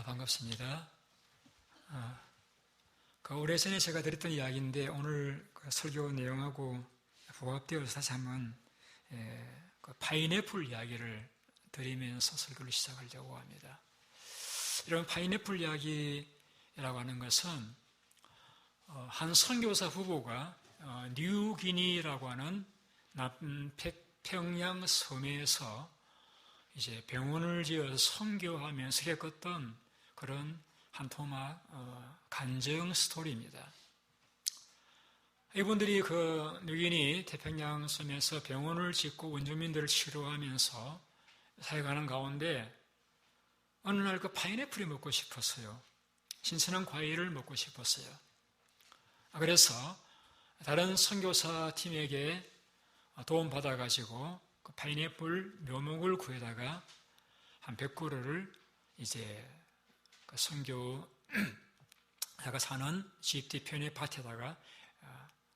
반갑습니다. 오래전에 제가 드렸던 이야기인데 오늘 설교 내용하고 부합되어서 다시 한번 파인애플 이야기를 드리면서 설교를 시작하려고 합니다. 이런 파인애플 이야기라고 하는 것은 한 선교사 후보가 뉴기니라고 하는 남태평양 섬에서 이제 병원을 지어서 선교하면서 겪었던 그런 한 토막 간증 스토리입니다. 이분들이 뉴기니 태평양 섬에서 병원을 짓고 원주민들을 치료하면서 살아가는 가운데 어느 날 파인애플이 먹고 싶었어요. 신선한 과일을 먹고 싶었어요. 그래서 다른 선교사 팀에게 도움받아가지고 파인애플 묘목을 구해다가 한 100그루를 이제 선교사가 사는 집 뒤편의 밭에다가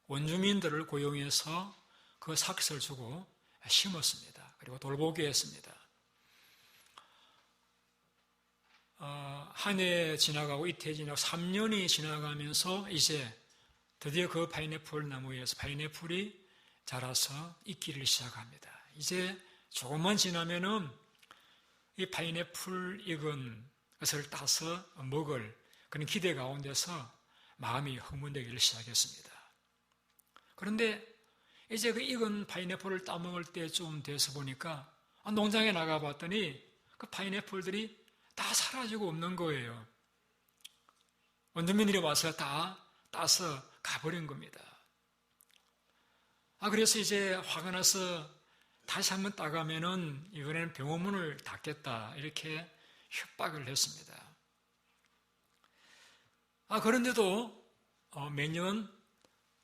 원주민들을 고용해서 그 삭스를 주고 심었습니다. 그리고 돌보게 했습니다. 한 해 지나가고 이태 지나고 3년이 지나가면서 이제 드디어 그 파인애플 나무에서 파인애플이 자라서 익기를 시작합니다. 이제 조금만 지나면은 이 파인애플 익은 것을 따서 먹을 그런 기대 가운데서 마음이 흥분되기를 시작했습니다. 그런데 이제 그 익은 파인애플을 따먹을 때쯤 돼서 보니까 농장에 나가봤더니 그 파인애플들이 다 사라지고 없는 거예요. 원주민들이 와서 다 따서 가버린 겁니다. 그래서 이제 화가 나서 다시 한번 따가면은 이번에는 병원문을 닫겠다 이렇게 협박을 했습니다. 그런데도 매년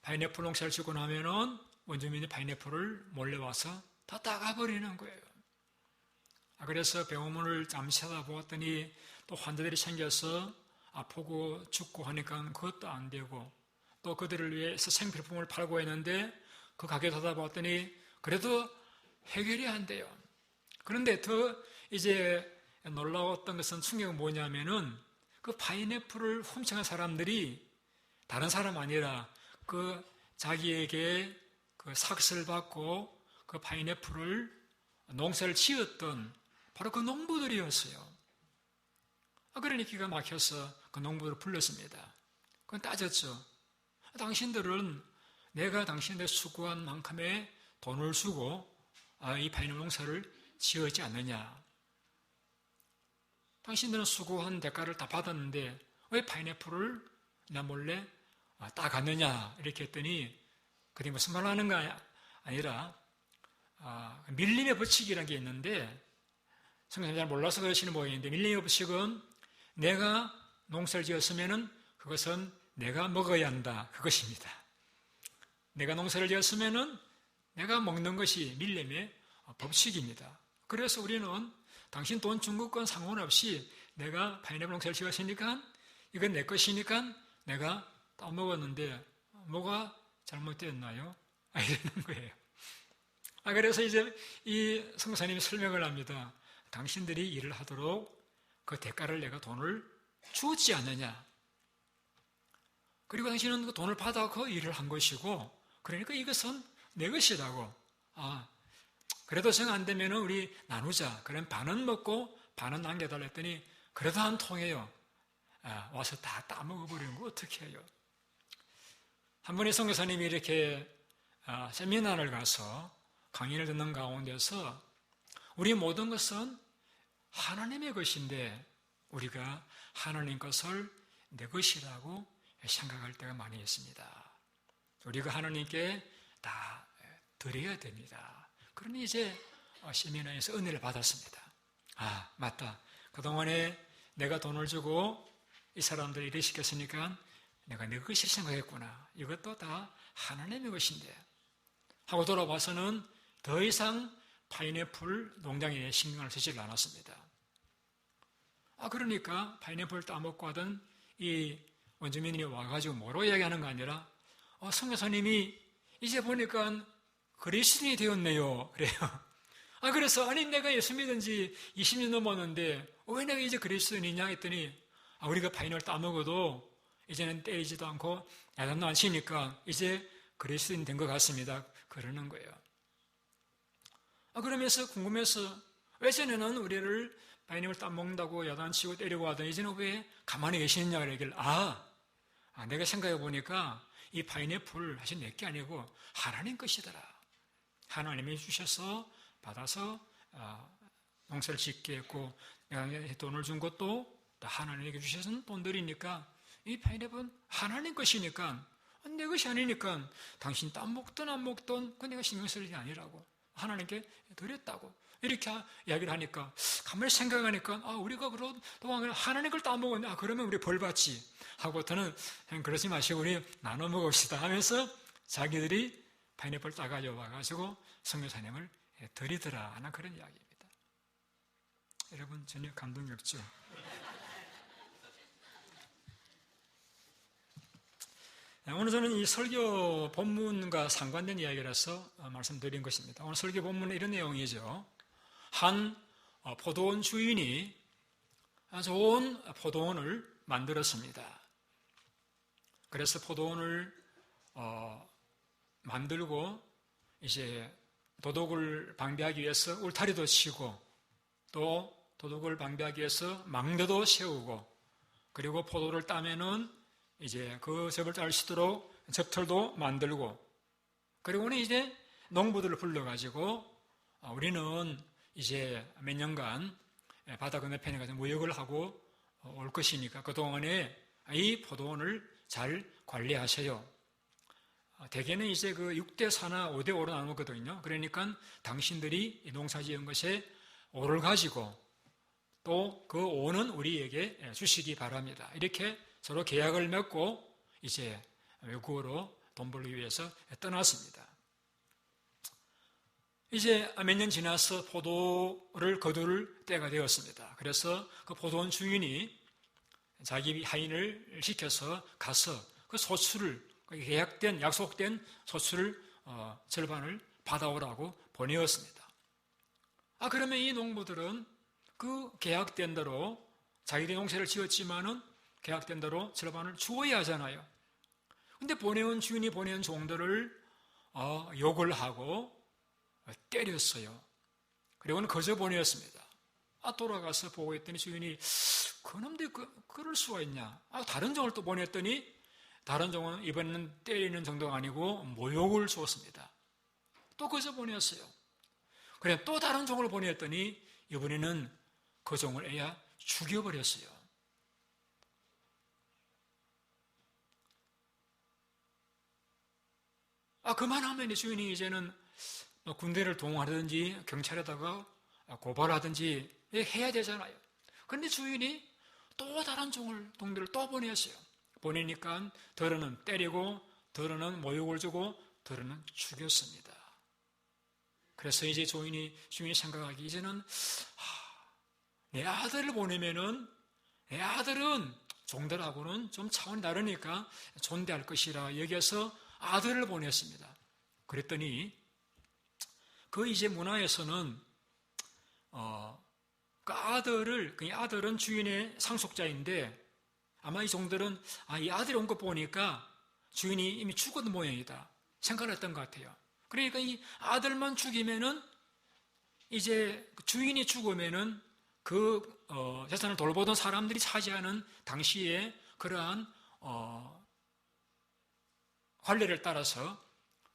파인애플 농사를 짓고 나면은 원주민이 파인애플을 몰래 와서 다 따가버리는 거예요. 그래서 병원문을 잠시 쳐다보았더니 또 환자들이 생겨서 아프고 죽고 하니까 그것도 안 되고 또 그들을 위해서 생필품을 팔고 했는데 그 가게 찾아봤더니 그래도 해결이 안 돼요. 그런데 더 이제 놀라웠던 것은 충격은 뭐냐면은 그 파인애플을 훔쳐간 사람들이 다른 사람 아니라 그 자기에게 그 삭스를 받고 그 파인애플을 농사를 지었던 바로 그 농부들이었어요. 그러니 기가 막혀서 그 농부들을 불렀습니다. 그건 따졌죠. 당신들은 내가 당신들 수고한 만큼의 돈을 주고 이 파인애플 농사를 지었지 않느냐. 당신들은 수고한 대가를 다 받았는데 왜 파인애플을 나 몰래 따갔느냐 이렇게 했더니 그게 무슨 말 하는 거 아니라 밀림의 법칙이라는 게 있는데 성경을 잘 몰라서 그러시는 모양인데 밀림의 법칙은 내가 농사를 지었으면은 그것은 내가 먹어야 한다 그것입니다. 내가 농사를 지었으면은 내가 먹는 것이 밀림의 법칙입니다. 그래서 우리는 당신 돈 준 것과 상관없이 내가 파인애플 농사를 지었으니까 이건 내 것이니까 내가 따먹었는데 뭐가 잘못됐나요? 이러는 거예요. 그래서 이제 이 선교사님이 설명을 합니다. 당신들이 일을 하도록 그 대가를 내가 돈을 주었지 않느냐. 그리고 당신은 그 돈을 받아 그 일을 한 것이고 그러니까 이것은 내 것이라고. 그래도 정 안 되면 우리 나누자. 그럼 반은 먹고 반은 남겨달라 했더니 그래도 안 통해요. 와서 다 따먹어버리는 거 어떻게 해요? 한 번의 선교사님이 이렇게 세미나를 가서 강의를 듣는 가운데서 우리 모든 것은 하나님의 것인데 우리가 하나님 것을 내 것이라고 생각할 때가 많이 있습니다. 우리가 하나님께 다 드려야 됩니다. 그러니 이제 세미나에서 은혜를 받았습니다. 맞다. 그동안에 내가 돈을 주고 이 사람들 일을 시켰으니까 내가 내 것을 생각했구나. 이것도 다 하나님의 것인데 하고 돌아봐서는 더 이상 파인애플 농장에 신경을 쓰지 않았습니다. 그러니까 파인애플 따먹고 하던 이 원주민이 와가지고 뭐라고 이야기하는 거 아니라 선교사님이 이제 보니까 그리스도인이 되었네요. 그래요. 그래서 아니 내가 예수 믿은 지 20년 넘었는데 왜 내가 이제 그리스도인이냐 했더니 우리가 파인애플 따먹어도 이제는 때리지도 않고 야단도 안 치니까 이제 그리스도인 된 것 같습니다. 그러는 거예요. 그러면서 궁금해서 왜 전에는 우리를 파인애플 따먹는다고 야단치고 때리고 하더니 이제는 왜 가만히 계시느냐 그러길래 내가 생각해 보니까 이 파인애플 사실 내 게 아니고 하나님 것이더라. 하나님이 주셔서 받아서 농사를 짓게 했고 내가 돈을 준 것도 하나님에게 주셔서 돈들이니까 이 파인애플은 하나님 것이니까 내 것이 아니니까 당신 따먹든 안 먹든 그건 내가 신경 쓸 일이 아니라고 하나님께 드렸다고 이렇게 이야기를 하니까 가만히 생각하니까 우리가 그동안 하나님 걸 따먹었네. 그러면 우리 벌 받지 하고부터는 그러지 마시고 우리 나눠 먹읍시다 하면서 자기들이 파인애플 따가지고 와가지고 선교사님을 드리더라 하는 그런 이야기입니다. 여러분 전혀 감동이 없죠? 오늘 저는 이 설교 본문과 상관된 이야기라서 말씀드린 것입니다. 오늘 설교 본문은 이런 내용이죠. 한 포도원 주인이 좋은 포도원을 만들었습니다. 그래서 포도원을 만들고 이제 도둑을 방비하기 위해서 울타리도 치고 또 도둑을 방비하기 위해서 망대도 세우고 그리고 포도를 따면은 이제 그 접을 딸 수 있도록 접털도 만들고 그리고는 이제 농부들을 불러가지고 우리는 이제 몇 년간 바다 건너편에 가서 무역을 하고 올 것이니까 그동안에 이 포도원을 잘 관리하셔요. 대개는 이제 그 6대 4나 5대 5로 나누거든요. 그러니까 당신들이 농사 지은 것에 5를 가지고 또 그 5는 우리에게 주시기 바랍니다. 이렇게 서로 계약을 맺고 이제 외국으로 돈 벌기 위해서 떠났습니다. 이제 몇 년 지나서 포도를 거둘 때가 되었습니다. 그래서 그 포도원 주인이 자기 하인을 시켜서 가서 그 소출을 계약된 약속된 소출을 절반을 받아오라고 보내었습니다. 그러면 이 농부들은 그 계약된 대로 자기들이 농사를 지었지만은 계약된 대로 절반을 주어야 하잖아요. 근데 보내온 주인이 보내온 종들을 욕을 하고 때렸어요. 그리고는 거저 보내었습니다. 돌아가서 보고 있더니 주인이 그놈들 그럴 수가 있냐. 다른 종을 또 보냈더니 다른 종은 이번에는 때리는 정도가 아니고 모욕을 주었습니다. 또 거저 보냈어요. 그래 또 다른 종을 보냈더니 이번에는 그 종을 애야 죽여버렸어요. 그만하면 주인이 이제는 군대를 동원하든지 경찰에다가 고발하든지 해야 되잖아요. 그런데 주인이 또 다른 종들을 또 보냈어요. 보내니까 더러는 때리고 더러는 모욕을 주고 더러는 죽였습니다. 그래서 이제 주인이 생각하기 이제는 내 아들을 보내면은 내 아들은 종들하고는 좀 차원이 다르니까 존대할 것이라 여기서 아들을 보냈습니다. 그랬더니 그 이제 문화에서는 그 아들은 주인의 상속자인데 아마 이 종들은 이 아들이 온 거 보니까 주인이 이미 죽은 모양이다 생각을 했던 것 같아요. 그러니까 이 아들만 죽이면은 이제 주인이 죽으면은 그 재산을 돌보던 사람들이 차지하는 당시에 그러한 관례를 따라서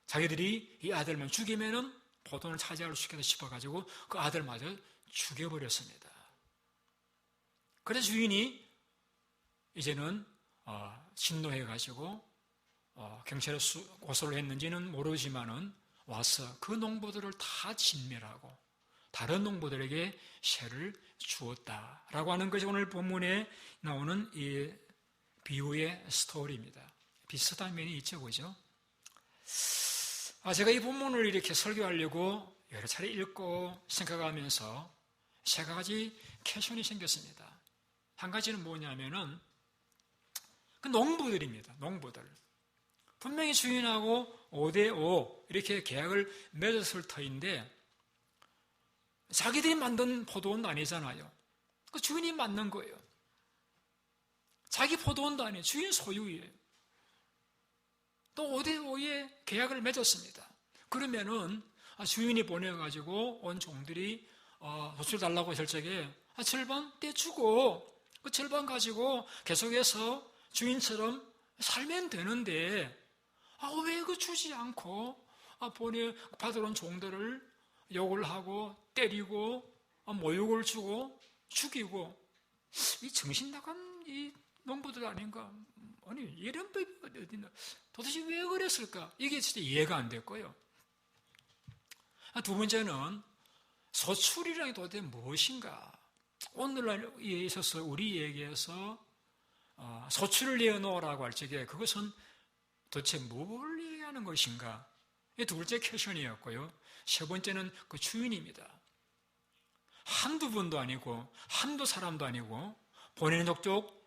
자기들이 이 아들만 죽이면은 포도원을 차지할 수 있겠다 싶어가지고 그 아들마저 죽여버렸습니다. 그래서 주인이 이제는 진노해가지고 경찰에 고소를 했는지는 모르지만은 와서 그 농부들을 다 진멸하고 다른 농부들에게 세를 주었다라고 하는 것이 오늘 본문에 나오는 이 비유의 스토리입니다. 비슷한 면이 있죠, 그죠? 제가 이 본문을 이렇게 설교하려고 여러 차례 읽고 생각하면서 세 가지 퀘션이 생겼습니다. 한 가지는 뭐냐면은 그 농부들입니다. 농부들. 분명히 주인하고 5대5 이렇게 계약을 맺었을 터인데 자기들이 만든 포도원도 아니잖아요. 그 주인이 만든 거예요. 자기 포도원도 아니에요. 주인 소유예요. 또 5대5의 계약을 맺었습니다. 그러면은 주인이 보내가지고 온 종들이 소출 달라고 했을 적에 절반 떼주고 그 절반 가지고 계속해서 주인처럼 살면 되는데 왜 그 주지 않고 받으러 온 종들을 욕을 하고 때리고 모욕을 주고 죽이고 이 정신 나간 이 농부들 아닌가? 아니 이런 법이 어딨나? 도대체 왜 그랬을까? 이게 진짜 이해가 안 됐고요. 두 번째는 소출이라는 게 도대체 무엇인가? 오늘날에 있어서 우리에게서 소출을 내어놓으라고 할 적에 그것은 도대체 뭘 얘기하는 것인가? 이 두 번째 퀘션이었고요. 세 번째는 그 주인입니다. 한두 번도 아니고 한두 사람도 아니고 보내는 족족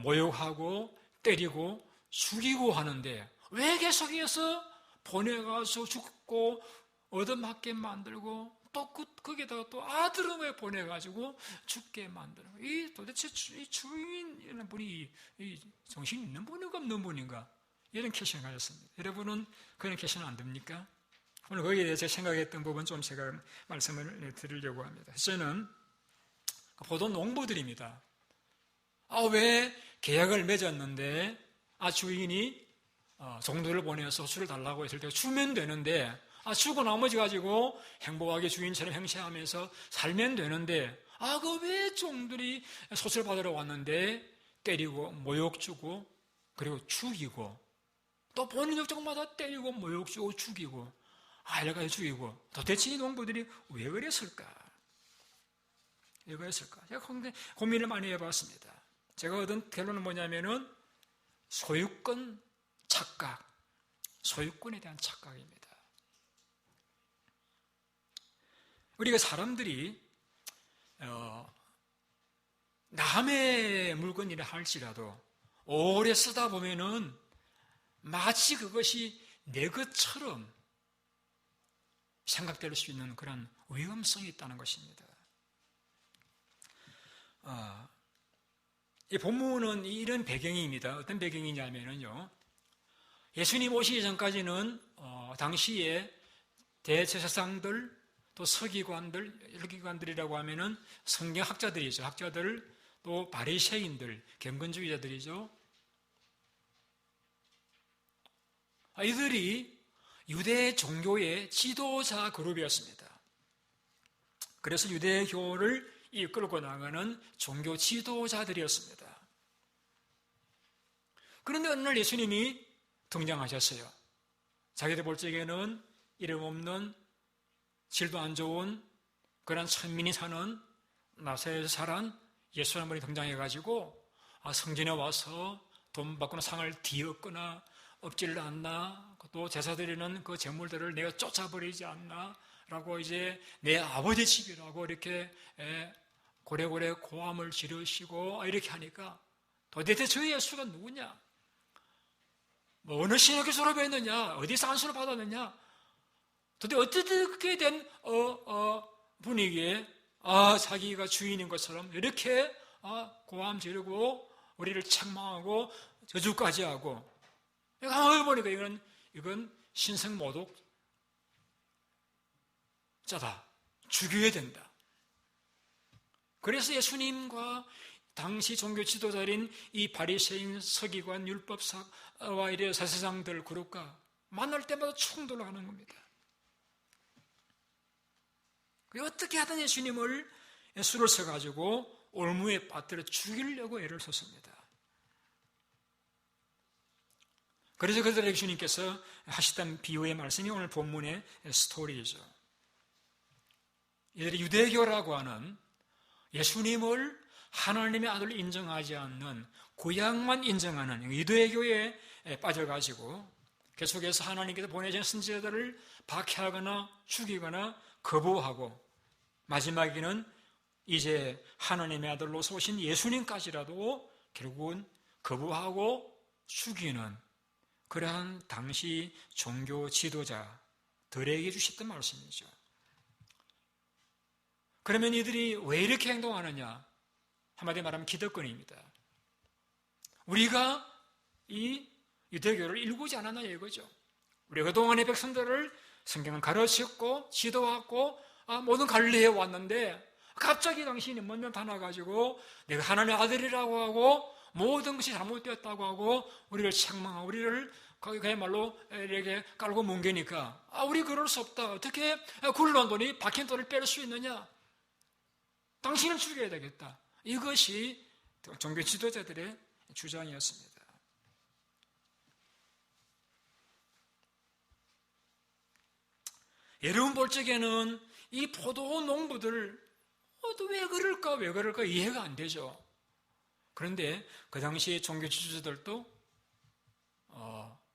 모욕하고 때리고 죽이고 하는데 왜 계속해서 보내가서 죽고 얻어맞게 만들고 또 거기다가 또 아들은 왜 보내가지고 죽게 만드는 거예요? 이 도대체 이 주인이라는 분이 이 정신이 있는 분인가 없는 분인가? 이런 퀘션을 가졌습니다. 여러분은 그런 퀘션 안 됩니까? 오늘 거기에 대해서 생각했던 부분 좀 제가 말씀을 드리려고 합니다. 저는 보도 농부들입니다. 왜 계약을 맺었는데 주인이 종들을 보내서 소출을 달라고 했을 때 주면 되는데 주고 나머지 가지고 행복하게 주인처럼 행세하면서 살면 되는데 그 왜 종들이 소출 받으러 왔는데 때리고 모욕 주고 그리고 죽이고 또 본인 족적마다 때리고 모욕 주고 죽이고 이래가지고 죽이고 도대체 이 농부들이 왜 그랬을까? 왜 그랬을까? 제가 고민을 많이 해봤습니다. 제가 얻은 결론은 뭐냐면은 소유권 착각, 소유권에 대한 착각입니다. 우리가 사람들이 남의 물건이라 할지라도 오래 쓰다 보면은 마치 그것이 내 것처럼 생각될 수 있는 그런 위험성이 있다는 것입니다. 이 본문은 이런 배경입니다. 어떤 배경이냐면요. 예수님 오시기 전까지는 당시에 대제사장들 또 서기관들이라고 하면은 성경학자들이죠. 학자들 또 바리새인들, 경건주의자들이죠. 이들이 유대 종교의 지도자 그룹이었습니다. 그래서 유대교를 이끌고 나가는 종교 지도자들이었습니다. 그런데 어느 날 예수님이 등장하셨어요. 자기들 볼 적에는 이름 없는 질도 안 좋은 그런 천민이 사는 나사렛에서 살한 예수 한 분이 등장해가지고 성전에 와서 돈 받거나 상을 뒤엎거나 업지를 않나 또 제사드리는 그 제물들을 내가 쫓아버리지 않나 라고 이제 내 아버지 집이라고 이렇게 고래고래 고함을 지르시고 이렇게 하니까 도대체 저 예수가 누구냐? 어느 신학교 졸업했느냐? 어디서 안수를 받았느냐? 도대체 어떻게 된 분위기에 자기가 주인인 것처럼 이렇게 고함 지르고 우리를 책망하고 저주까지 하고 보니까 이건 신성모독자다. 죽여야 된다. 그래서 예수님과 당시 종교 지도자인 이 바리새인 서기관 율법사와 이래 사세상들 그룹과 만날 때마다 충돌을 하는 겁니다. 어떻게 하든 예수님을 수를 써가지고 올무에 빠뜨려 죽이려고 애를 썼습니다. 그래서 그들에게 주님께서 하시던 비유의 말씀이 오늘 본문의 스토리이죠. 이들이 유대교라고 하는 예수님을 하나님의 아들로 인정하지 않는 구약만 인정하는 유대교에 빠져가지고 계속해서 하나님께서 보내신 선지자들을 박해하거나 죽이거나 거부하고 마지막에는 이제 하나님의 아들로서 오신 예수님까지라도 결국은 거부하고 죽이는 그러한 당시 종교 지도자들에게 주셨던 말씀이죠. 그러면 이들이 왜 이렇게 행동하느냐? 한마디로 말하면 기득권입니다. 우리가 이 유대교를 일구지 않았느냐 이거죠. 우리가 그동안의 백성들을 성경을 가르쳤고 지도하고 모든 관리해 왔는데 갑자기 당신이 먼저 나타나가지고 내가 하나님의 아들이라고 하고 모든 것이 잘못되었다고 하고 우리를 책망하고 우리를 그야말로 이렇게 깔고 뭉개니까 우리 그럴 수 없다. 어떻게 굴러온 돈이 박힌 돈을 뺄 수 있느냐? 당신을 죽여야 되겠다. 이것이 종교 지도자들의 주장이었습니다. 여러분 볼 적에는 이 포도 농부들 왜 그럴까 이해가 안 되죠. 그런데 그 당시에 종교 지도자들도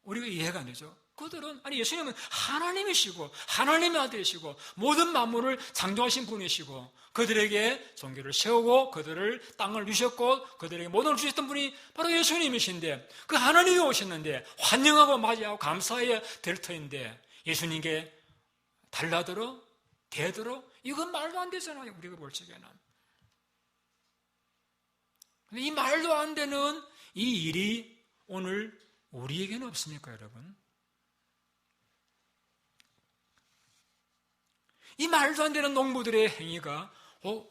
우리가 이해가 안 되죠. 그들은 예수님은 하나님이시고 하나님의 아들이시고 모든 만물을 창조하신 분이시고 그들에게 종교를 세우고 그들을 땅을 주셨고 그들에게 모든 걸 주셨던 분이 바로 예수님이신데 그 하나님이 오셨는데 환영하고 맞이하고 감사해야 될 터인데 예수님께 달라들어 대들어 이건 말도 안 되잖아요. 우리가 볼 적에는. 근데 이 말도 안 되는 이 일이 오늘 우리에게는 없습니까, 여러분? 이 말도 안 되는 농부들의 행위가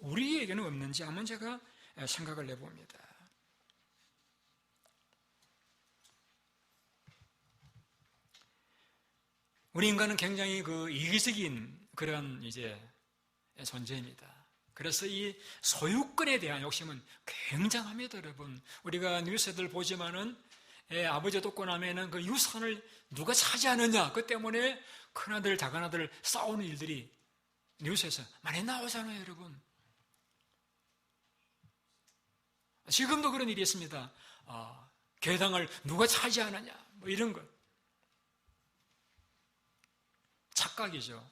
우리에게는 없는지 한번 제가 생각을 해봅니다. 우리 인간은 굉장히 이기적인 그런 존재입니다. 그래서 이 소유권에 대한 욕심은 굉장합니다, 여러분. 우리가 뉴스들 보지만은 아버지가 돕고 나면은 그 유산을 누가 차지하느냐, 그 때문에 큰아들, 작은아들 싸우는 일들이 뉴스에서 많이 나오잖아요, 여러분. 지금도 그런 일이 있습니다. 계당을 누가 차지하느냐, 뭐 이런 것. 착각이죠.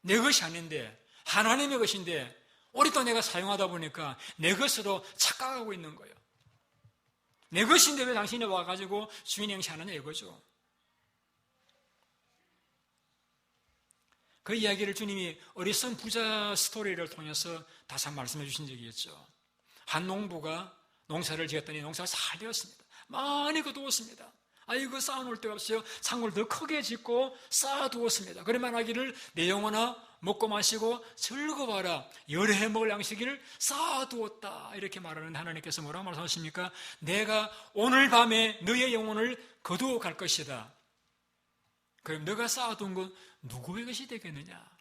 내 것이 아닌데, 하나님의 것인데, 오랫동안 내가 사용하다 보니까 내 것으로 착각하고 있는 거예요. 내 것인데 왜 당신이 와가지고 주인 행세하느냐 이거죠. 그 이야기를 주님이 어리석은 부자 스토리를 통해서 다시 한번 말씀해 주신 적이 있죠. 한 농부가 농사를 지었더니 농사가 잘 되었습니다. 많이 거두었습니다. 이거 쌓아놓을 데가 없어요. 창고를 더 크게 짓고 쌓아두었습니다. 그러면 하기를 내 영혼아 먹고 마시고 즐거워라. 여러 해 먹을 양식을 쌓아두었다. 이렇게 말하는 하나님께서 뭐라고 말씀하십니까? 내가 오늘 밤에 너의 영혼을 거두어 갈 것이다. 그럼 너가 쌓아둔 건 누구의 것이 되겠느냐?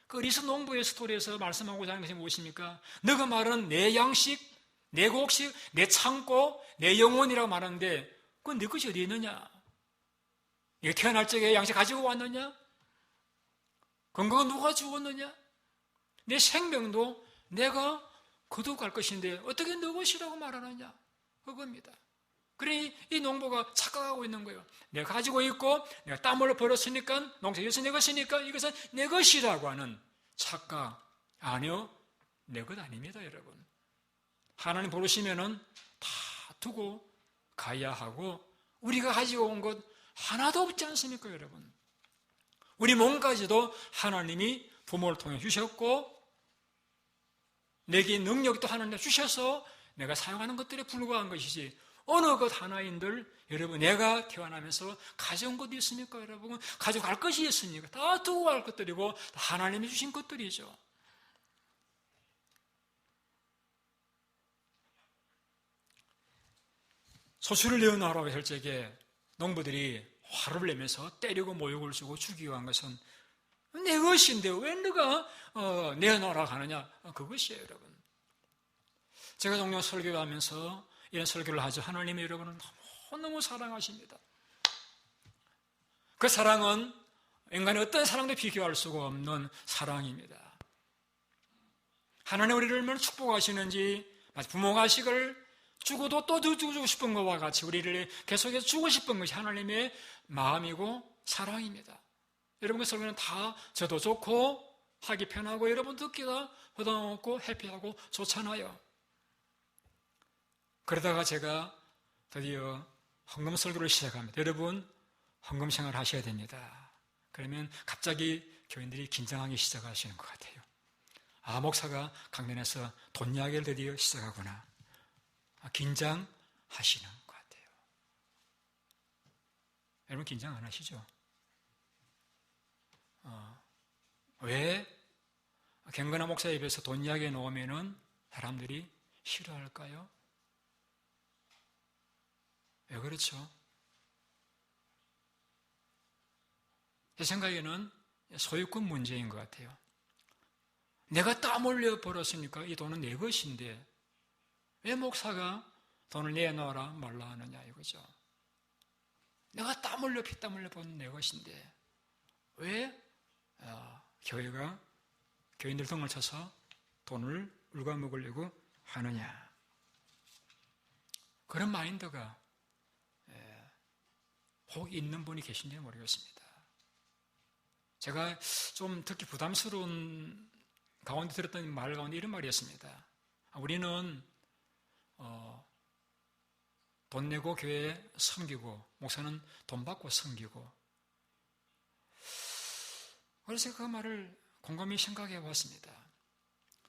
그 리스 농부의 스토리에서 말씀하고자 하는 것이 무엇입니까? 너가 말하는 내 양식, 내 곡식, 내 창고, 내 영혼이라고 말하는데 그건 내 것이 어디 있느냐? 네가 태어날 적에 양식 가지고 왔느냐? 건강은 누가 주었느냐? 내 생명도 내가 거두어 갈 것인데 어떻게 너 것이라고 말하느냐? 그겁니다. 그러니 이 농부가 착각하고 있는 거예요. 내가 가지고 있고 내가 땀을 벌었으니까 농사 이것은 내 것이니까 이것은 내 것이라고 하는 착각. 아니요, 내 것 아닙니다, 여러분. 하나님 부르시면은 다 두고 가야 하고 우리가 가지고 온 것 하나도 없지 않습니까, 여러분? 우리 몸까지도 하나님이 부모를 통해 주셨고 내게 능력도 하나님 주셔서 내가 사용하는 것들에 불과한 것이지 어느 것 하나인들 여러분 내가 태어나면서 가져온 것도 있습니까, 여러분? 가져갈 것이 있습니까? 다 두고 갈 것들이고 하나님이 주신 것들이죠. 소출을 내어놔라고 할 적에 농부들이 화를 내면서 때리고 모욕을 주고 죽이고 한 것은 내 것인데 왜 너가 내어놔라고 하느냐? 그것이에요, 여러분. 제가 종종 설교를 하면서 이런 설교를 하죠. 하나님이 여러분을 너무너무 사랑하십니다. 그 사랑은 인간의 어떤 사랑도 비교할 수가 없는 사랑입니다. 하나님 우리를 얼마나 축복하시는지 부모가 자식을 주고도 또 주고 싶은 것과 같이 우리를 계속해서 주고 싶은 것이 하나님의 마음이고 사랑입니다. 여러분 그 설교는 다 저도 좋고 하기 편하고 여러분 듣기가 부담없고 해피하고 좋잖아요. 그러다가 제가 드디어 헌금 설교를 시작합니다. 여러분 헌금 생활 하셔야 됩니다. 그러면 갑자기 교인들이 긴장하기 시작하시는 것 같아요. 목사가 강단에서 돈 이야기를 드디어 시작하구나. 긴장하시는 것 같아요. 여러분 긴장 안 하시죠? 왜 경건한 목사 입에서 돈 이야기 나오면은 사람들이 싫어할까요? 왜 그렇죠? 제 생각에는 소유권 문제인 것 같아요. 내가 땀 흘려 벌었으니까 이 돈은 내 것인데 왜 목사가 돈을 내놔라 말라 하느냐 이거죠. 내가 땀 흘려 피땀 흘려 번 내 것인데 왜 교회가 교인들 등을 쳐서 돈을 울가먹으려고 하느냐. 그런 마인드가 혹 있는 분이 계신지 모르겠습니다. 제가 좀 듣기 부담스러운 가운데 들었던 말 가운데 이런 말이었습니다. 우리는 돈 내고 교회에 섬기고 목사는 돈 받고 섬기고. 그래서 그 말을 곰곰이 생각해 봤습니다.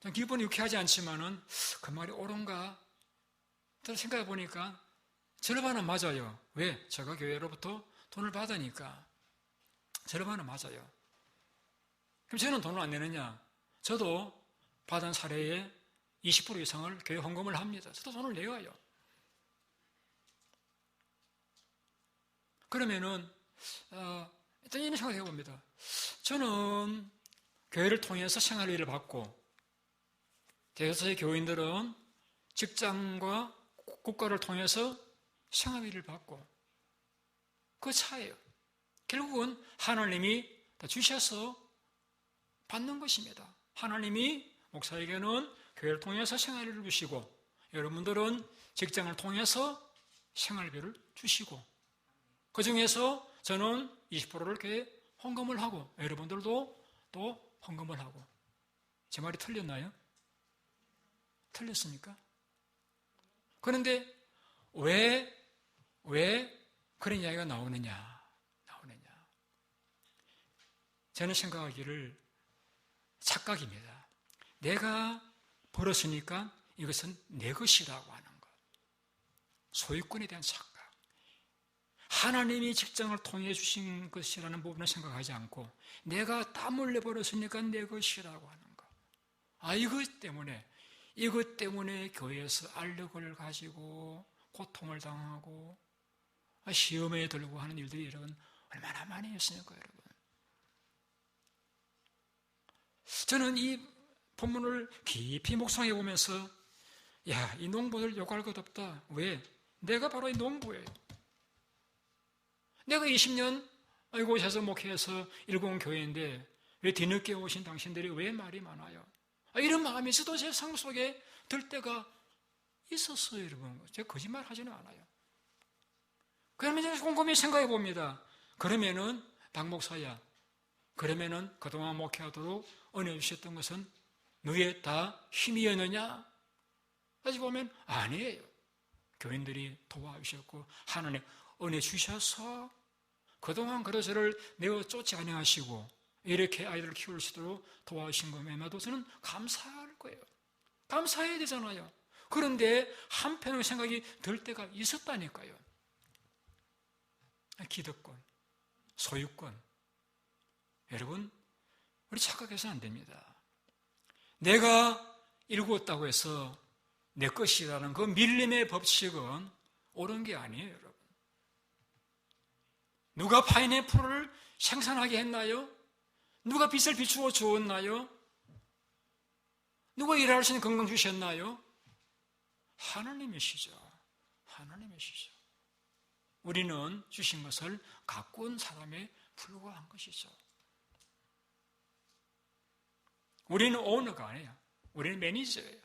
좀 기분이 유쾌하지 않지만은 그 말이 옳은가 생각해 보니까 절반은 맞아요. 왜? 제가 교회로부터 돈을 받으니까 절반은 맞아요. 그럼 저는 돈을 안 내느냐? 저도 받은 사례의 20% 이상을 교회 헌금을 합니다. 저도 돈을 내어요. 그러면은 일단 이런 생각을 해봅니다. 저는 교회를 통해서 생활비를 받고 대여서의 교인들은 직장과 국가를 통해서 생활비를 받고 그 차이예요. 결국은 하나님이 다 주셔서 받는 것입니다. 하나님이 목사에게는 교회를 통해서 생활비를 주시고 여러분들은 직장을 통해서 생활비를 주시고 그 중에서 저는 20%를 교회에 헌금을 하고 여러분들도 또 헌금을 하고. 제 말이 틀렸나요? 틀렸습니까? 그런데 왜 그런 이야기가 나오느냐? 저는 생각하기를 착각입니다. 내가 벌었으니까 이것은 내 것이라고 하는 것. 소유권에 대한 착각. 하나님이 직장을 통해 주신 것이라는 부분을 생각하지 않고 내가 땀 흘려 벌었으니까 내 것이라고 하는 것. 이것 때문에 교회에서 알력을 가지고 고통을 당하고 시험에 들고 하는 일들이 여러분 얼마나 많이 있습니까, 여러분? 저는 이 본문을 깊이 묵상해 보면서 이 농부들 욕할 것 없다. 왜? 내가 바로 이 농부예요. 내가 20년 이곳에서 목회해서 일공 교회인데 왜 뒤늦게 오신 당신들이 왜 말이 많아요? 이런 마음이 있어도 제 상 속에 들 때가 있었어요, 여러분. 제가 거짓말 하지는 않아요. 그러면 제가 곰곰이 생각해 봅니다. 그러면은 박 목사야, 그러면은 그동안 목회하도록 은혜 주셨던 것은 너의 다 힘이었느냐? 다시 보면 아니에요. 교인들이 도와주셨고 하나님 은혜 주셔서 그동안 그러저를 내어 쫓지 아니하시고 이렇게 아이들을 키울 수 있도록 도와주신 것에도 저는 감사할 거예요. 감사해야 되잖아요. 그런데 한편의 생각이 들 때가 있었다니까요. 기득권, 소유권. 여러분, 우리 착각해서는 안 됩니다. 내가 일구었다고 해서 내 것이라는 그 밀림의 법칙은 옳은 게 아니에요, 여러분. 누가 파인애플을 생산하게 했나요? 누가 빛을 비추어 주었나요? 누가 일할 수 있는 건강 주셨나요? 하나님이시죠. 하나님이시죠. 우리는 주신 것을 갖고 온 사람에 불과한 것이죠. 우리는 오너가 아니에요. 우리는 매니저예요.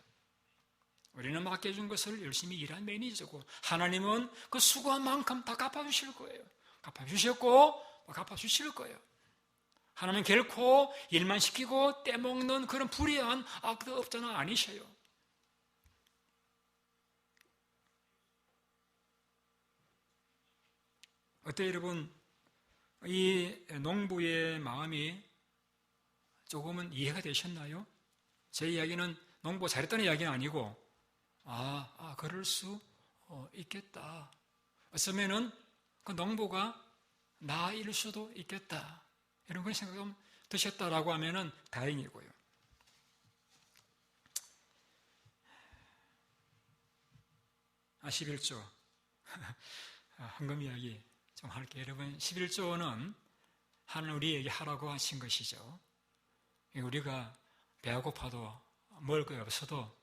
우리는 맡겨준 것을 열심히 일한 매니저고 하나님은 그 수고한 만큼 다 갚아주실 거예요. 갚아주셨고 갚아주실 거예요. 하나님은 결코 일만 시키고 떼먹는 그런 불의한 악도 없잖아 아니셔요. 어때요, 여러분? 이 농부의 마음이 조금은 이해가 되셨나요? 제 이야기는 농부 잘했다는 이야기는 아니고, 그럴 수 있겠다. 어쩌면은 그 농부가 나일 수도 있겠다. 이런 걸 생각 좀 드셨다라고 하면은 다행이고요. 아, 11조. 헌금 이야기 좀 할게요. 여러분, 11조는 하나님 우리에게 하라고 하신 것이죠. 우리가 배가 고파도 먹을 거 없어도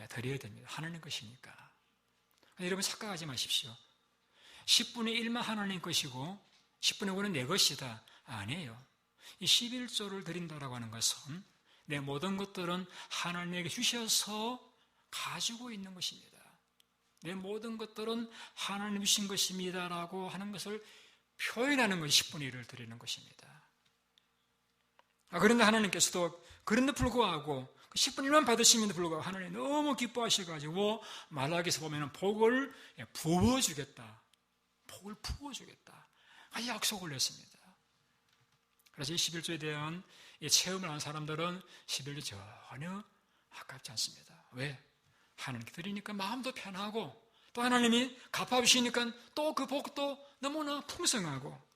드려야 됩니다. 하나님 것이니까. 여러분 착각하지 마십시오. 10분의 1만 하나님 것이고 10분의 5는 내 것이다. 아니에요. 이 11조를 드린다라고 하는 것은 내 모든 것들은 하나님에게 주셔서 가지고 있는 것입니다. 내 모든 것들은 하나님 주신 것입니다라고 하는 것을 표현하는 것이 10분의 1을 드리는 것입니다. 그런데 하나님께서도 그런데 불구하고 10분의 1만 받으심에도 불구하고 하나님 너무 기뻐하셔가지고 말라기에서 보면 복을 부어주겠다. 복을 부어주겠다. 약속을 했습니다. 그래서 이 11조에 대한 이 체험을 한 사람들은 11조 전혀 아깝지 않습니다. 왜? 하나님께 드리니까 마음도 편하고 또 하나님이 갚아주시니까 또 그 복도 너무나 풍성하고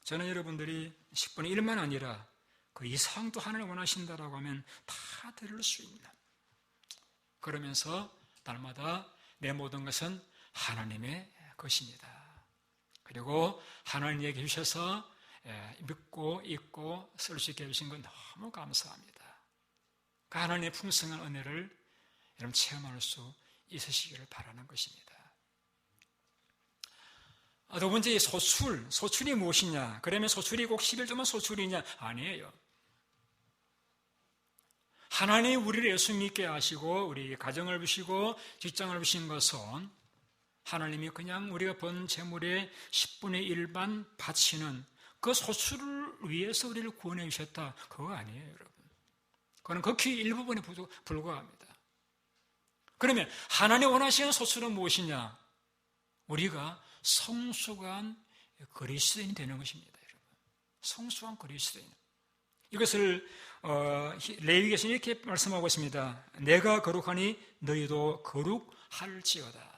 저는 여러분들이 10분의 1만 아니라 그 이상도 하나님을 원하신다라고 하면 다 드릴 수 있는 그러면서 날마다 내 모든 것은 하나님의 것입니다. 그리고 하나님에게 주셔서 믿고 잊고 쓸 수 있게 해주신 건 너무 감사합니다. 그 하나님의 풍성한 은혜를 여러분 체험할 수 있으시기를 바라는 것입니다. 두 번째 소출이 무엇이냐? 그러면 소출이 꼭 11조만 소출이냐? 아니에요. 하나님이 우리를 예수 믿게 하시고 우리 가정을 부시고 직장을 부신 것은 하나님이 그냥 우리가 번 재물의 10분의 1만 바치는 그 소출을 위해서 우리를 구원해 주셨다. 그거 아니에요, 여러분. 그건 극히 일부분에 불과합니다. 그러면 하나님 원하시는 소출은 무엇이냐? 우리가 성숙한 그리스도인이 되는 것입니다, 여러분. 성숙한 그리스도인. 이것을 레위기에서 이렇게 말씀하고 있습니다. 내가 거룩하니 너희도 거룩할지어다.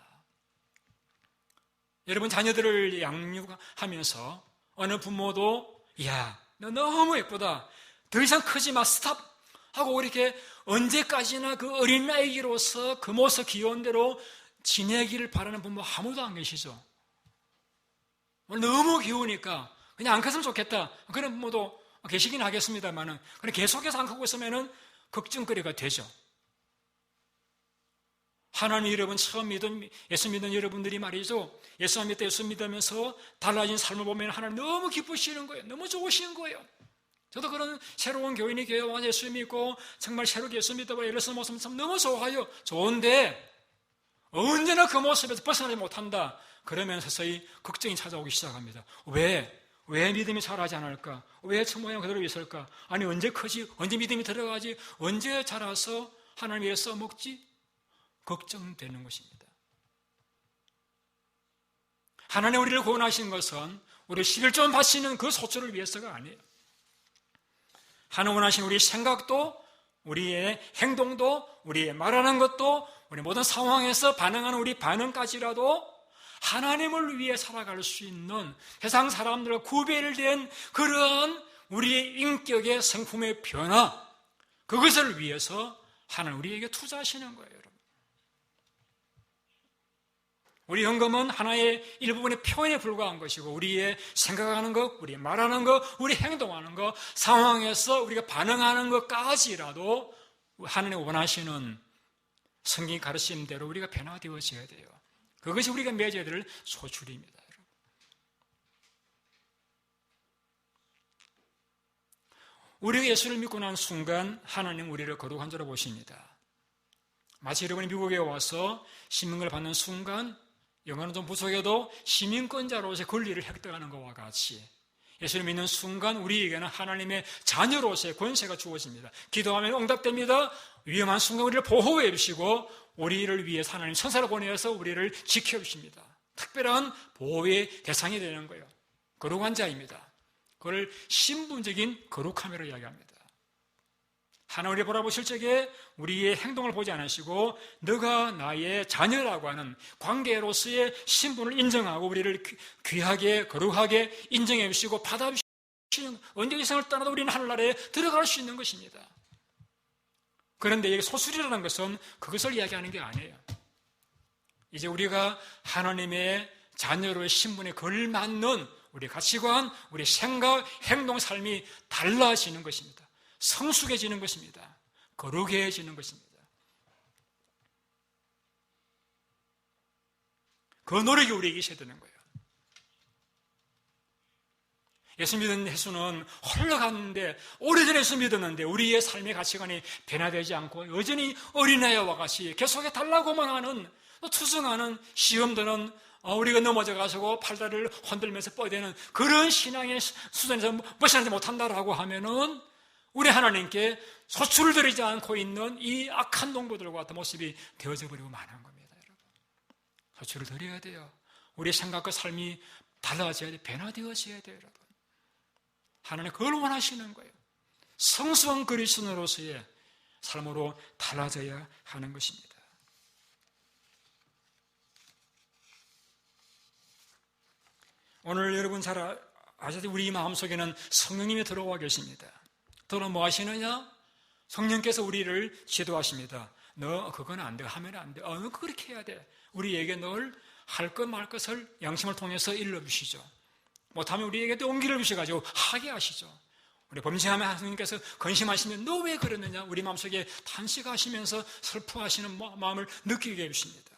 여러분 자녀들을 양육하면서 어느 부모도 야, 너 너무 예쁘다. 더 이상 크지 마. 스탑. 하고 이렇게 언제까지나 그 어린 아이로서 그 모습 귀여운 대로 지내기를 바라는 부모 아무도 안 계시죠. 너무 귀여우니까 그냥 안 컸으면 좋겠다. 그런 부모도 계시긴 하겠습니다만은 그냥 계속해서 안 크고 있으면은 걱정거리가 되죠. 하나님 여러분 처음 예수 믿는 여러분들이 말이죠. 예수 믿으면서 달라진 삶을 보면 하나님 너무 기쁘시는 거예요. 너무 좋으신 거예요. 저도 그런 새로운 교인이 교회 와서 예수 믿고 정말 새롭게 예수 믿다고 애를 쓰는 모습은 참 너무 좋아요. 좋은데 언제나 그 모습에서 벗어나지 못한다. 그러면서 서서히 걱정이 찾아오기 시작합니다. 왜 믿음이 자라지 않을까? 왜 첫 모양 그대로 있을까? 아니 언제 크지? 언제 믿음이 들어가지? 언제 자라서 하나님 위해 써먹지? 걱정되는 것입니다. 하나님 우리를 구원하신 것은 우리 11조 바치는 그 소출을 위해서가 아니에요. 하나님 원하신 우리의 생각도 우리의 행동도 우리의 말하는 것도 우리 모든 상황에서 반응하는 우리 반응까지라도 하나님을 위해 살아갈 수 있는 세상 사람들과 구별된 그러한 우리의 인격의 성품의 변화 그것을 위해서 하나님 우리에게 투자하시는 거예요. 여러분. 우리 헌금은 하나의 일부분의 표현에 불과한 것이고 우리의 생각하는 것, 우리 말하는 것, 우리 행동하는 것, 상황에서 우리가 반응하는 것까지라도 하나님 원하시는 성경 가르침대로 우리가 변화되어져야 돼요. 그것이 우리가 맺어야 될 소출입니다. 여러분. 우리가 예수를 믿고 난 순간 하나님 우리를 거룩한 자로 보십니다. 마치 여러분이 미국에 와서 시민권을 받는 순간 영어는 좀 부족해도 시민권자로서의 권리를 획득하는 것과 같이 예수를 믿는 순간 우리에게는 하나님의 자녀로서의 권세가 주어집니다. 기도하면 응답됩니다. 위험한 순간 우리를 보호해 주시고 우리를 위해서 하나님 천사를 보내어서 우리를 지켜주십니다. 특별한 보호의 대상이 되는 거예요. 거룩한 자입니다. 그걸 신분적인 거룩함이라고 이야기합니다. 하나님이 바라보실 적에 우리의 행동을 보지 않으시고 너가 나의 자녀라고 하는 관계로서의 신분을 인정하고 우리를 귀하게 거룩하게 인정해 주시고 받아주시는, 언제 이 세상을 떠나도 우리는 하늘나라에 들어갈 수 있는 것입니다. 그런데 이 소술이라는 것은 그것을 이야기하는 게 아니에요. 이제 우리가 하나님의 자녀로의 신분에 걸맞는 우리 가치관, 우리 생각, 행동, 삶이 달라지는 것입니다. 성숙해지는 것입니다. 거룩해지는 것입니다. 그 노력이 우리에게 있어야 되는 거예요. 예수 믿는 횟수는 흘러갔는데, 오래전에 예수 믿었는데 우리의 삶의 가치관이 변화되지 않고 여전히 어린아이와 같이 계속해 달라고만 하는, 투성하는, 시험 드는, 우리가 넘어져 가지고 팔다리를 흔들면서 뻗대는 그런 신앙의 수준에서 벗어나지 못한다라고 하면은 우리 하나님께 소출을 드리지 않고 있는 이 악한 농부들과 같은 모습이 되어져 버리고 마는 겁니다, 여러분. 소출을 드려야 돼요. 우리의 생각과 삶이 달라져야 돼요. 변화되어져야 돼요, 여러분. 하나님 그걸 원하시는 거예요. 성숙한 그리스도인으로서의 삶으로 달라져야 하는 것입니다. 오늘 여러분 잘 아시다시피 우리 마음속에는 성령님이 들어와 계십니다. 들어 뭐 하시느냐? 성령께서 우리를 지도하십니다. 너 그건 안 돼, 하면 안 돼. 너 그렇게 해야 돼. 우리에게 늘 할 것 말 것을 양심을 통해서 일러주시죠. 못하면 우리에게도 용기를 주셔가지고 하게 하시죠. 우리 범죄하면 하나님께서 근심하시면 너 왜 그러느냐? 우리 마음속에 탄식하시면서 슬퍼하시는 마음을 느끼게 해주십니다.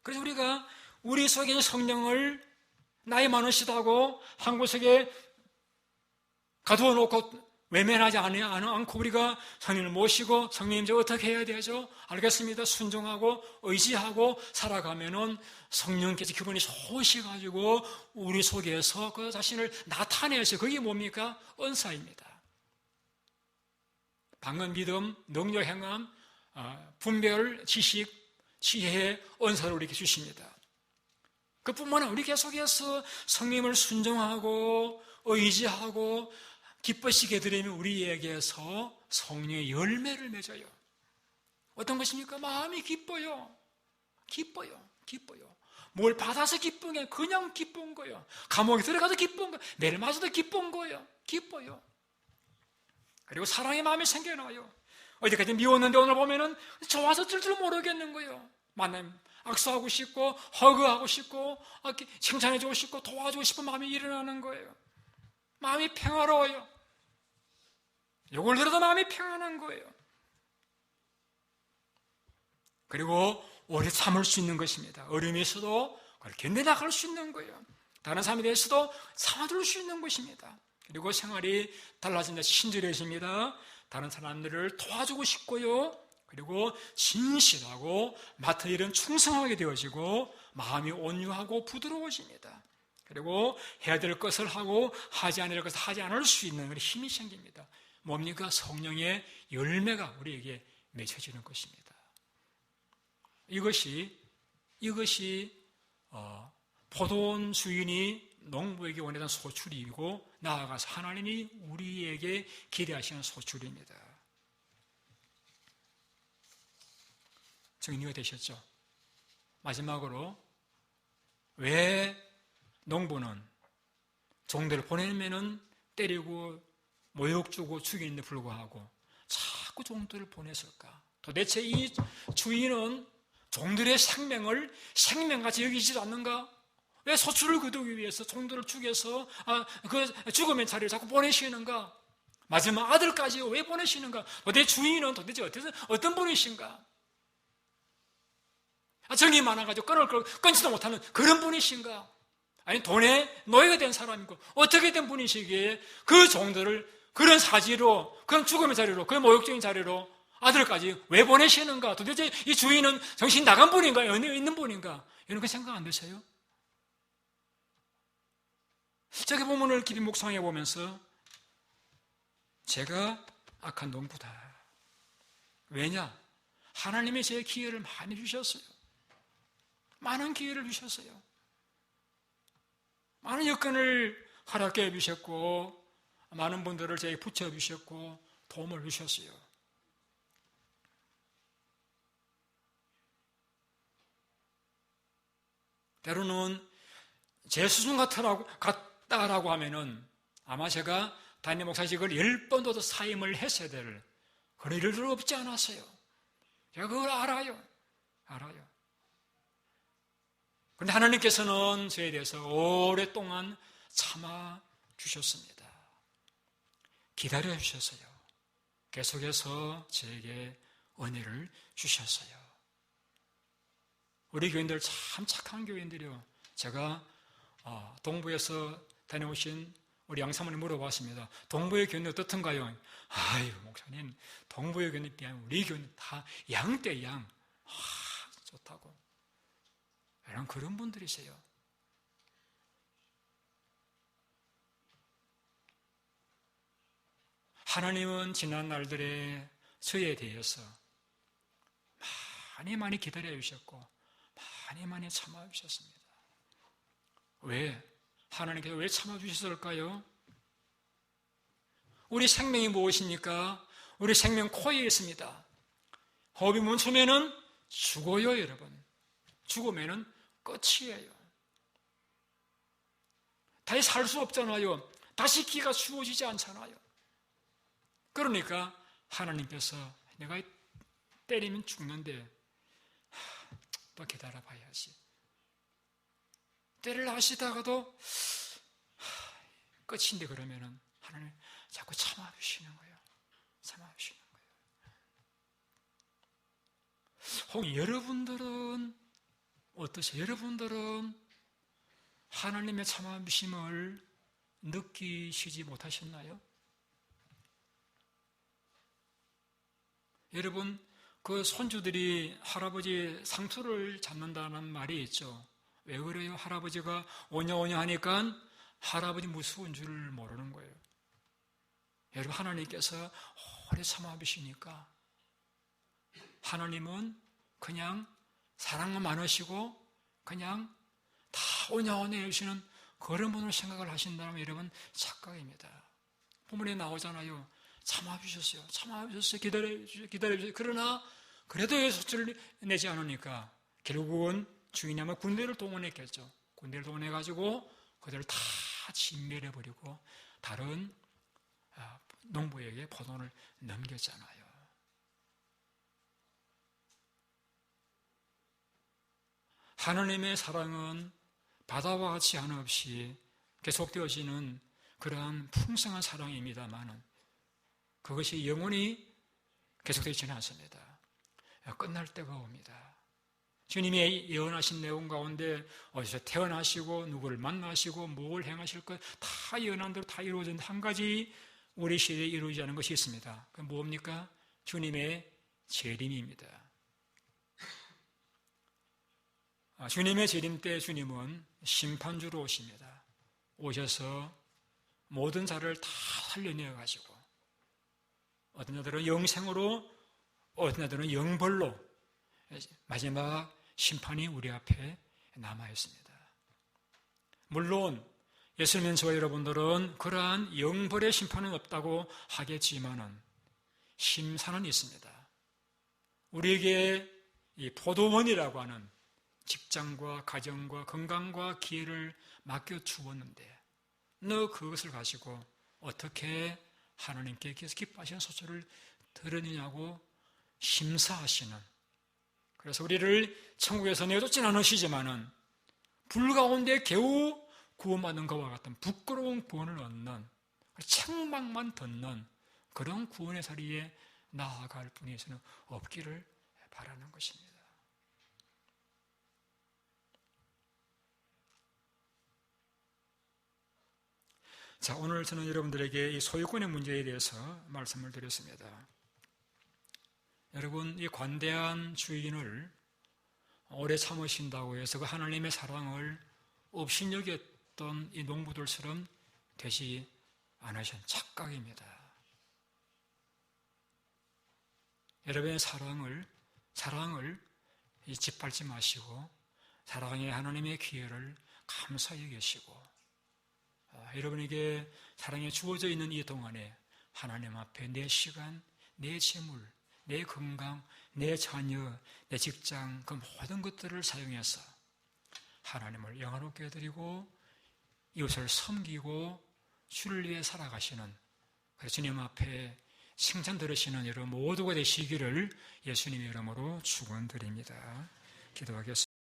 그래서 우리가 우리 속에 있는 성령을 나이 많으시다고 한 곳에 가두어 놓고 외면하지 않고 우리가 성령을 모시고 성령님 저 어떻게 해야 되죠? 알겠습니다. 순종하고 의지하고 살아가면은 성령께서 기분이 좋으셔가지고 우리 속에서 그 자신을 나타내서 그게 뭡니까? 은사입니다. 방언, 믿음, 능력, 행함, 분별, 지식, 지혜, 은사를 우리에게 주십니다. 그뿐만 아니라 우리 계속해서 성령님을 순종하고 의지하고 기쁘시게 드리면 우리에게서 성령의 열매를 맺어요. 어떤 것입니까? 마음이 기뻐요. 기뻐요. 뭘 받아서 기쁜 게 그냥 기쁜 거예요. 감옥에 들어가도 기쁜 거예요. 매일 맞아도 기쁜 거예요. 기뻐요. 그리고 사랑의 마음이 생겨나요. 어디까지 미웠는데 오늘 보면은 좋아서 뜰 줄 모르겠는 거예요. 만나면 악수하고 싶고 허그하고 싶고 칭찬해주고 싶고 도와주고 싶은 마음이 일어나는 거예요. 마음이 평화로워요. 이걸 들어도 마음이 평안한 거예요. 그리고 오래 참을 수 있는 것입니다. 어려움이 있어도 그걸 견뎌나갈 수 있는 거예요. 다른 사람에 대해서도 참아줄 수 있는 것입니다. 그리고 생활이 달라진다, 친절해집니다. 다른 사람들을 도와주고 싶고요. 그리고 진실하고 맡은 일은 충성하게 되어지고 마음이 온유하고 부드러워집니다. 그리고 해야 될 것을 하고 하지 않을 것을 하지 않을 수 있는 힘이 생깁니다. 뭡니까? 성령의 열매가 우리에게 맺혀지는 것입니다. 이것이 포도원 주인이 농부에게 원하던 소출이고 나아가서 하나님이 우리에게 기대하시는 소출입니다. 정리가 되셨죠? 마지막으로 왜 농부는 종들을 보내면은 때리고 모욕 주고 죽이는데 불구하고 자꾸 종들을 보냈을까? 도대체 이 주인은 종들의 생명을 생명같이 여기지도 않는가? 왜 소출을 거두기 위해서 종들을 죽여서 그 죽음의 자리를 자꾸 보내시는가? 마지막 아들까지 왜 보내시는가? 도대체 주인은 도대체 어떤 분이신가? 정이 많아가지고 끊지도 못하는 그런 분이신가? 아니 돈에 노예가 된 사람이고 어떻게 된 분이시기에 그 종들을 그런 사지로, 그런 죽음의 자리로, 그런 모욕적인 자리로 아들까지 왜 보내시는가? 도대체 이 주인은 정신 나간 분인가? 연애 있는 분인가? 이런 거 생각 안 드세요? 저기 본문을 깊이 묵상해 보면서 제가 악한 농부다. 왜냐? 하나님이 제 기회를 많이 주셨어요. 많은 기회를 주셨어요. 많은 여건을 허락해 주셨고 많은 분들을 제게 붙여 주셨고 도움을 주셨어요. 때로는 제 수준 같다라고 하면은 아마 제가 담임 목사직을 10번도 더 사임을 했어야 될 그런 일은 없지 않았어요. 제가 그걸 알아요. 그런데 하나님께서는 저에 대해서 오랫동안 참아주셨습니다. 기다려주셨어요. 계속해서 저에게 은혜를 주셨어요. 우리 교인들 참 착한 교인들이요. 제가 동부에서 다녀오신 우리 양사모님 물어봤습니다. 동부의 교인들 어떻던가요? 아유, 목사님, 동부의 교인들 비하면 우리 교인들 다 양대 양. 좋다고. 이런 그런 분들이세요. 하나님은 지난 날들에 저에 대해서 많이 기다려 주셨고 많이 참아 주셨습니다. 왜? 하나님께서 왜 참아 주셨을까요? 우리 생명이 무엇입니까? 우리 생명 코에 있습니다. 호흡이 멈추면은 죽어요, 여러분. 죽으면은 끝이에요. 다시 살 수 없잖아요. 다시 기가 주어지지 않잖아요. 그러니까 하나님께서 내가 때리면 죽는데 또 기다려봐야지. 때를 하시다가도 끝인데 그러면은 하나님 자꾸 참아주시는 거예요. 혹 여러분들은 어떠세요? 여러분들은 하나님의 참아주심을 느끼시지 못하셨나요? 여러분, 그 손주들이 할아버지 상투를 잡는다는 말이 있죠. 왜 그래요? 할아버지가 오냐 하니까 할아버지 무서운 줄 모르는 거예요. 여러분, 하나님께서 오래 참아주시니까 하나님은 그냥 사랑만 많으시고 그냥 다 오냐 해주시는 그런 분을 생각을 하신다면 여러분 착각입니다. 본문에 나오잖아요. 참아주셨어요. 기다려주셨어요. 그러나 그래도 소리를 내지 않으니까 결국은 주인이 아마 군대를 동원했겠죠. 군대를 동원해가지고 그들을 다 진멸해버리고 다른 농부에게 포도를 넘겼잖아요. 하나님의 사랑은 바다와 같이 한없이 계속되어지는 그러한 풍성한 사랑입니다만 그것이 영원히 계속되지는 않습니다. 끝날 때가 옵니다. 주님이 예언하신 내용 가운데 어디서 태어나시고 누구를 만나시고 뭘 행하실 것 다 예언한 대로 다 이루어진 한 가지 우리 시대에 이루어지지 않은 것이 있습니다. 그게 뭡니까? 주님의 재림입니다. 주님의 재림 때 주님은 심판주로 오십니다. 오셔서 모든 자를 다 살려내어가지고 어떤 자들은 영생으로 어떤 자들은 영벌로 마지막 심판이 우리 앞에 남아있습니다. 물론 예수를 믿는 저와 여러분들은 그러한 영벌의 심판은 없다고 하겠지만은 심사는 있습니다. 우리에게 이 포도원이라고 하는 직장과 가정과 건강과 기회를 맡겨주었는데 너 그것을 가지고 어떻게 하나님께 기뻐하시는 소설을 들으느냐고 심사하시는, 그래서 우리를 천국에서 내쫓진 않으시지만은 불 가운데 겨우 구원받는 것과 같은 부끄러운 구원을 얻는 책망만 듣는 그런 구원의 자리에 나아갈 뿐이서는 없기를 바라는 것입니다. 자, 오늘 저는 여러분들에게 이 소유권의 문제에 대해서 말씀을 드렸습니다. 여러분, 이 관대한 주인을 오래 참으신다고 해서 그 하나님의 사랑을 업신여겼던 이 농부들처럼 되지 않으신 착각입니다. 여러분의 사랑을 짓밟지 마시고 사랑의 하나님의 기회를 감사히 여기시고 여러분에게 사랑이 주어져 있는 이 동안에 하나님 앞에 내 시간, 내 재물, 내 건강, 내 자녀, 내 직장, 그 모든 것들을 사용해서 하나님을 영화롭게 드리고 이웃을 섬기고 주를 위해 살아가시는 주님 앞에 칭찬 들으시는 여러분 모두가 되시기를 예수님의 이름으로 축원드립니다. 기도하겠습니다.